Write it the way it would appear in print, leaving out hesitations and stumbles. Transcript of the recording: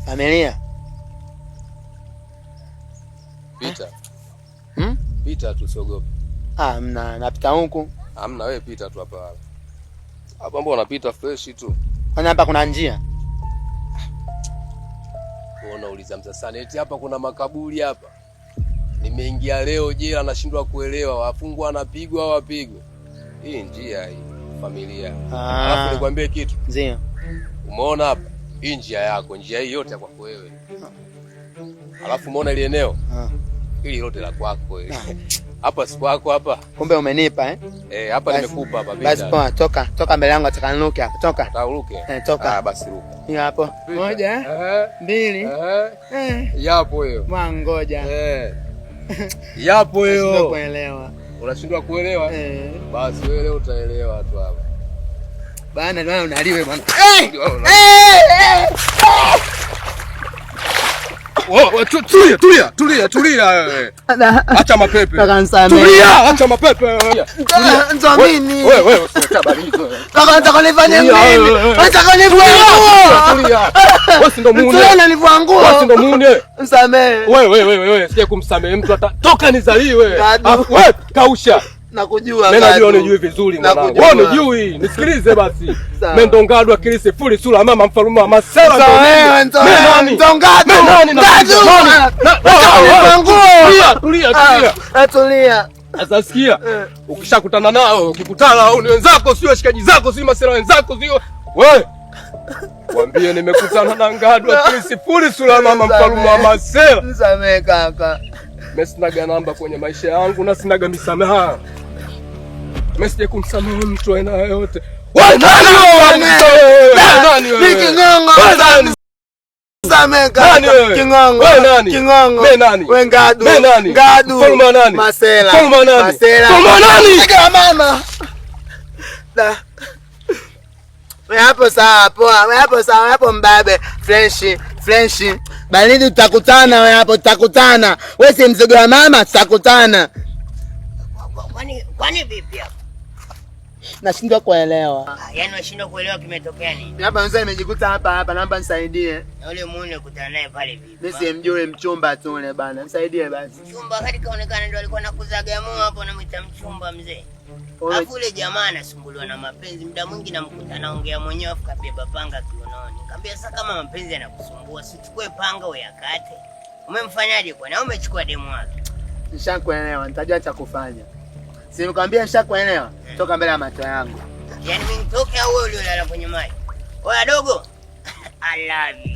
Familia. Pita. Pita tu usiogope. Napita huku. Hamna, wewe pita tu hapa. Hapa mbona unapita fresh tu? Kwani hapa kuna njia? Unauliza msasani eti hapa kuna makaburi hapa. Nimeingia leo jela nashindwa kuelewa wafungwa wanapigwa au wapigwe. Hii njia hii familia. Alafu nikwambie kitu. Ndio. Umeona hapa? Hii njia yako, njia hii yote kwako wewe. Alafu umeona ile eneo? Hili lote la kwako wewe. Hapa si kwako hapa. Kumbe umenipa hapa nimekupa hapa basi. Basi poa, toka mbele yangu atakanuke hapa. Toka. Taruke. Toka. Basi ruka. Hii hapo. 1 2. Yapo hiyo. Ngoja. Yapo hiyo. Unashindwa kuelewa. Unashindwa kuelewa? Basi wewe leo utaelewa tu hapa. Bana wewe unaliwe bwana. Tulia wewe. Acha mapepe. Tukansamee. Tulia, acha mapepe. Nzamini. Wewe usitabarizo. Nataka nifanye nini? Nataka nifanye. Tulia. Wewe si ndo muone. Tulia nifanye nguo. Wewe si ndo muone. Msamee. Wewe, sije kumsamee mtu hata toka nizaliwe. Wewe kausha. Nakujua mimi najua unijui vizuri mwanangu. Wewe unijui, nisikilize basi. Mimi ndongado akili sifuri sura mama mfalume wa Masela. Wewe ndongado. Nani? Tulia. Sasa sikia. Ukishakutana nao, ukikutana au ni wenzako sio washikaji zako sio Masela wenzako sio. Wewe mwambie nimekutana na ngado akili sifuri sura mama mfalume wa Masela. Nisamee kaka. Mimi sinaga namba kwenye maisha yangu na sinaga misamaha. Mimi sije kumsamehe mtu aina yote. Wewe nani wewe? Kingongo. Nisamee kaka. Kingongo. Wewe nani? Kingongo. Mimi nani? Wewe ngadu. Mimi nani? Ngadu. Fulma nani? Masela. Fulma nani? Masela. Fulma nani? Piga mama. Da. Wewe hapo sawa poa. Wewe hapo sawa, hapo mbabe. Fresh. Baridi tutakutana wewe hapo, tutakutana. Wewe si mzigo wa mama, tutakutana. Kwani vipi hapo? Nashindwa kuelewa. Yaani unashindwa kuelewa kimetokea nini? Hapa mzee nimejikuta hapa, naomba nisaidie. Na yule muone kutana naye pale vipi? Mimi simjui mchumba tu yule bana. Nisaidie basi. Mchumba hadi kaonekana ndio alikuwa anakuzaga moyo hapo anamwita mchumba mzee. Alafu yule jamaa anasumbuliwa na mapenzi, muda mwingi namkuta anaongea mwenyewe afu kabeba panga kiunoni. Nikamwambia sasa kama mapenzi yanakusumbua, sichukue panga uyakate. Umemfanyaje kwani? Au umechukua demu wake? Nishakuelewa, nitajua cha kufanya. Si nikwambia nishakuelewa. Toka mbele ya macho yangu. Yaani mimi nitoke au wewe uliolala kwenye maji? Oya dogo. I love you.